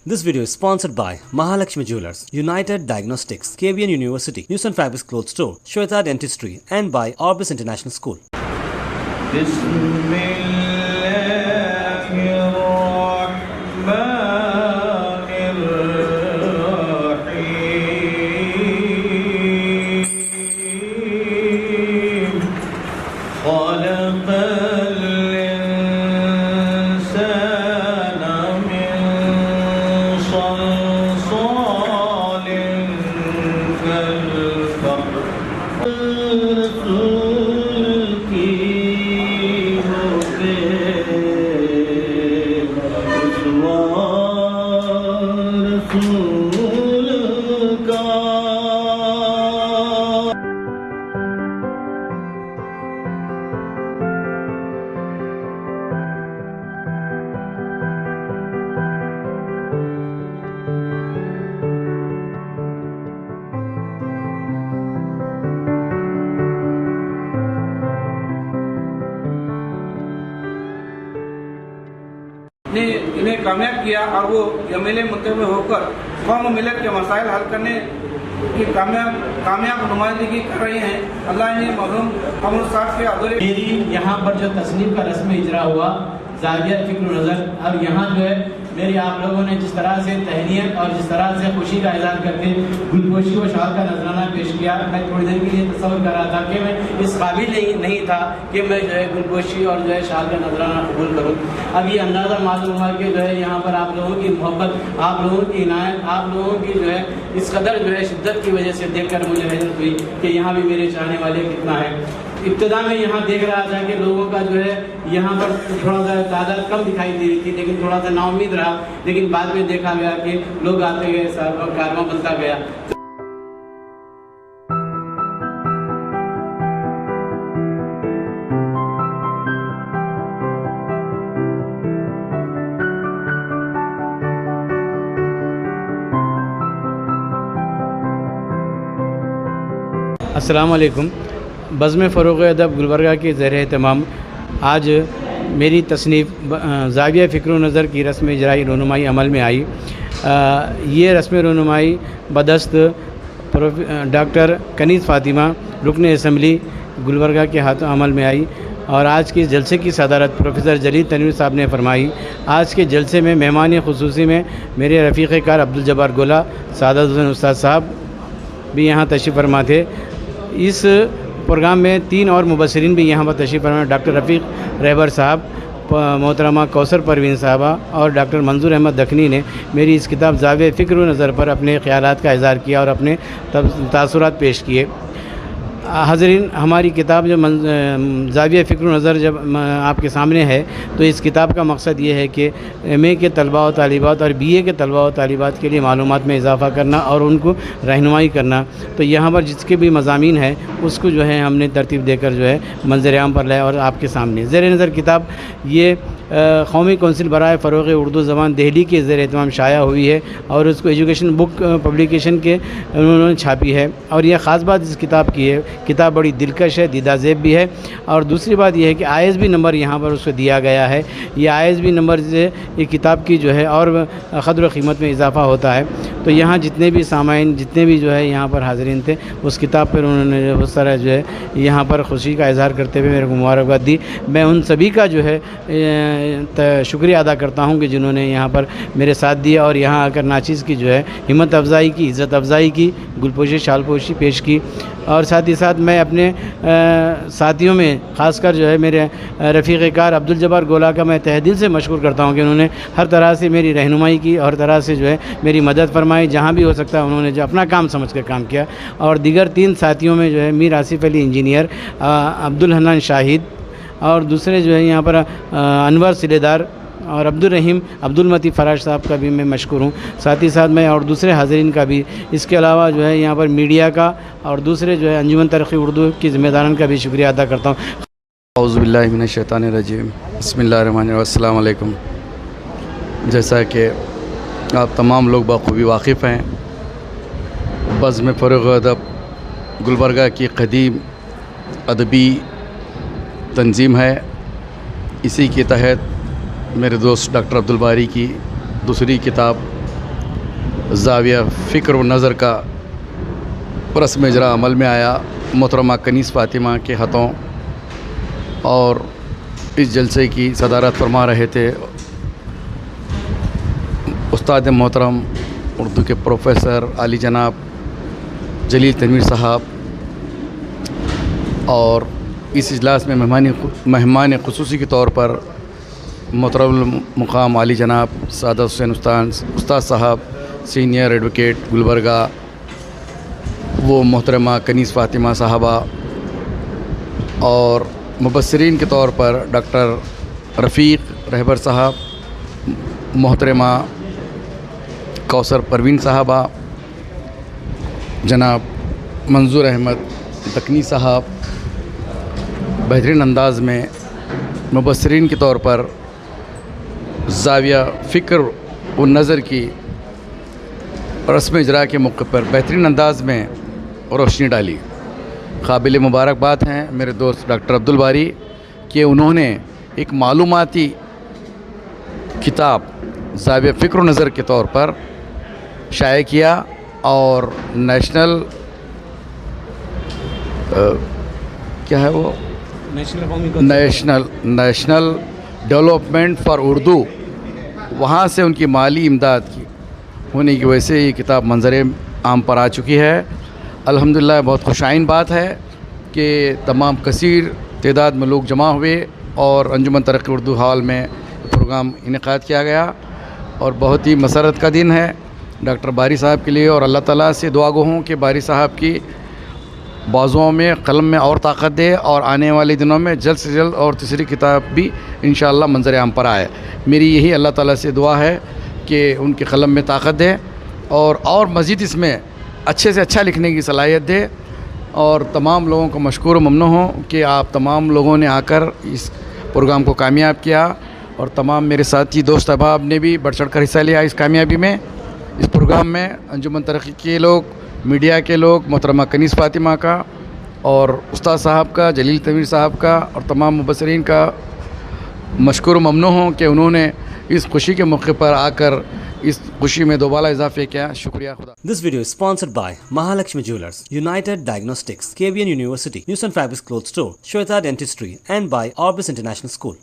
This video is sponsored by Mahalakshmi Jewelers, United Diagnostics, KBN University, News and Fabrics Clothes Store, Shweta Dentistry, and by Orbis International School. ने इन्हें कामयाब किया और वो MLA मुंतखब होकर कौम मिलत के मसाइल हल करने की कामयाब नुमाइंदगी कर रही हैं। अल्लाह इन्हें मरहूम कमर साहब के अधूरे मेरी यहाँ पर जो तस्नीफ का रस्म इजरा हुआ ज़ाविया फ़िक्र नज़र, और यहाँ जो है मेरी आप लोगों ने जिस तरह से तहनीत और जिस तरह से खुशी का इज़हार करके गुलपोशी व शाल का नजराना पेश किया, मैं थोड़ी देर के लिए तसव्वुर कर रहा था कि मैं इस काबिल नहीं था कि मैं जो है गुलपोशी और जो है शाल का नजराना कबूल करूँ। अब ये अंदाज़ा मालूम हुआ कि जो है यहाँ पर आप लोगों की मोहब्बत, आप लोगों की इनायत, आप लोगों की जो है इस कदर जो है शिद्दत की वजह से देख कर मुझे हैरत हुई कि यहाँ भी मेरे चाहने वाले कितना है। इब्तदा में यहाँ देख रहा था कि लोगों का जो है यहाँ पर थोड़ा सा तादाद कम दिखाई दे रही थी, लेकिन थोड़ा सा नाउम्मीद रहा, लेकिन बाद में देखा गया कि लोग आते गए, कारवां बनता गया। अस्सलाम वालेकुम। बज़्म फ़रोग़ अदब गुलबर्गा के ज़ेर एहतमाम आज मेरी तसनीफ़ ज़ाविया फ़िक्र नज़र की रस्म इजराई रहनुमाई अमल में आई। ये रस्म रहनुमाई बदस्त डॉक्टर कनीज़ फ़ातिमा रुकन असम्बली गुलबर्गा के हाथों अमल में आई और आज के जलसे की सदारत प्रोफेसर जलील तनवीर साहब ने फरमाई। आज के जलसे में मेहमान ख़ुसूसी में मेरे रफ़ीक़ कार अब्दुल जब्बार गोला सादत हुसैन उस्ताद साहब भी यहाँ तशरीफ़ फरमा थे। इस प्रोग्राम में 3 और मुबस्सिरीन भी यहाँ पर तशरीफ़ फरमा, डॉक्टर रफ़ीक़ रहबर साहब, मोहतरमा कौसर परवीन साहबा और डॉक्टर मंजूर अहमद दखनी ने मेरी इस किताब ज़ाविया फ़िक्र नज़र पर अपने ख़यालात का इज़हार किया और अपने तासुरात पेश किए। हाज़रीन, हमारी किताब जो ज़ाविया फ़िक्र नज़र जब आपके सामने है तो इस किताब का मकसद ये है कि MA के तलबा व तालिबात और BA के तलबा व तालिबात के लिए मालूमात में इजाफ़ा करना और उनको रहनुमाई करना। तो यहाँ पर जिसके भी मज़ामीन है उसको जो है हमने तरतीब देकर जो है मंज़र आम पर लाया और आपके सामने ज़ेर नज़र किताब ये कौमी कौंसिल बराए फ़रोग़ उर्दू ज़बान दिल्ली के ज़ेर एहतमाम शाया हुई है और उसको एजुकेशन बुक पब्लिकेशन के उन्होंने छापी है। और यह ख़ास बात इस किताब की है, किताब बड़ी दिलकश है, दीदाज़ेब भी है। और दूसरी बात यह है कि ISB नंबर यहाँ पर उसको दिया गया है। ये ISB नंबर से ये किताब की जो है और क़द्र क़ीमत में इजाफ़ा होता है। तो यहाँ जितने भी सामाइन, जितने भी जो है यहाँ पर हाज़रीन थे, उस किताब पर उन्होंने उस तरह जो है यहाँ पर खुशी का इज़हार करते हुए मेरे को मुबारकबाद दी। मैं उन सभी का जो है शुक्रिया अदा करता हूँ कि जिन्होंने यहाँ पर मेरे साथ दिया और यहाँ आकर नाचीज़ की जो है हिम्मत अफ़ज़ाई की, इज़्ज़त अफ़ज़ाई की, गुलपोशी शालपोशी पेश की। और साथ ही साथ मैं अपने साथियों में ख़ासकर जो है मेरे रफ़ीक़ कार अब्दुल जब्बार गोला का मैं तहे दिल से मशकूर करता हूँ कि उन्होंने हर तरह से मेरी रहनुमाई की और तरह से जो है मेरी मदद फरमाई। जहाँ भी हो सकता है उन्होंने जो अपना काम समझ कर काम किया। और दीगर 3 साथियों में जो है मीर आसिफ़ अली इंजीनियर, अब्दुल हन्नान शाहिद और दूसरे जो है यहाँ पर अनवर सिलेदार और अब्दुल रहीम अब्दुल मती फराज साहब का भी मैं मशकूर हूँ। साथ ही साथ मैं और दूसरे हाज़रीन का भी, इसके अलावा जो है यहाँ पर मीडिया का और दूसरे जो है अंजुमन तरक़्क़ी उर्दू की ज़िम्मेदारान का भी शुक्रिया अदा करता हूँ। औज़ु बिल्लाहि मिनश शैतानिर रजीम, बिस्मिल्लाहिर रहमानिर रहीम, अस्सलामु अलैकुम। जैसा कि आप तमाम लोग बख़ूबी वाक़िफ़ हैं, बज़्म फ़रोग़ अदब गुलबर्गा की क़दीम अदबी तंजीम है। इसी के तहत मेरे दोस्त डॉक्टर अब्दुल बारी की दूसरी किताब ज़ाविया फ़िक्र व नज़र का रस्म इजरा अमल में आया मोहतरमा कनीस फ़ातिमा के हाथों, और इस जलसे की सदारत फरमा रहे थे उस्ताद मोहतरम उर्दू के प्रोफेसर आली जनाब जलील तनवीर साहब, और इस इजलास में मेहमान ख़ुसूसी के तौर पर मोहतरम मुकाम आली जनाब सादत हुसैन उस्ताद साहब, सीनियर एडवोकेट गुलबर्गा, वो मोहतरमा कनीस फ़ातिमा साहबा, और मुबस्सिरीन के तौर पर डॉक्टर रफ़ीक रहबर साहब, मोहतरमा कौसर परवीन साहबा, जनाब मंजूर अहमद तकनी साहब, बेहतरीन अंदाज़ में मुबस्सिरीन के तौर पर ज़ाविया फ़िक्र व नज़र की रस्म इजरा के मौके पर बेहतरीन अंदाज़ में रोशनी डाली। काबिल मुबारकबाद हैं मेरे दोस्त डॉक्टर अब्दुल बारी कि उन्होंने एक मालूमाती किताब ज़ाविया फ़िक्र व नज़र के तौर पर शाये किया, और नेशनल क्या है वो नेशनल डेवलपमेंट फॉर उर्दू, वहाँ से उनकी माली इमदाद की होने की वजह से ये किताब मंजर आम पर आ चुकी है। अल्हम्दुलिल्लाह बहुत खुशाइन बात है कि तमाम कसीर तादाद में लोग जमा हुए और अंजुमन तरक्की उर्दू हॉल में प्रोग्राम इनेकाद किया गया, और बहुत ही मसरत का दिन है डॉक्टर बारी साहब के लिए, और अल्लाह ताला से दुआ गो हूँ कि बारी साहब की बाजुओं में कलम में और ताकत दे, और आने वाले दिनों में जल्द से जल्द और तीसरी किताब भी इंशाअल्लाह मंजर आम पर आए। मेरी यही अल्लाह ताला से दुआ है कि उनके कलम में ताकत दे और मज़ीद इसमें अच्छे से अच्छा लिखने की सलाहियत दे, और तमाम लोगों को मशकूर ममनू हो कि आप तमाम लोगों ने आकर इस प्रोग्राम को कामयाब किया, और तमाम मेरे साथी दोस्त अहबाब ने भी बढ़ चढ़ कर हिस्सा लिया इस कामयाबी में। इस प्रोग्राम में अंजुमन तरक्की के लोग, मीडिया के लोग, मोहतरमा कनीस फ़ातिमा का और उस्ताद साहब का, जलील तनवीर साहब का, और तमाम मुबस्सिरीन का मशकूर ममनू हों कि उन्होंने इस खुशी के मौके पर आकर इस खुशी में दोबारा इजाफे किया। शुक्रिया खुदा। This video is sponsored by Mahalakshmi Jewelers, United Diagnostics, KBN University, News and Fabrics Clothes Store, Shweta Dentistry, and by Orbis International School.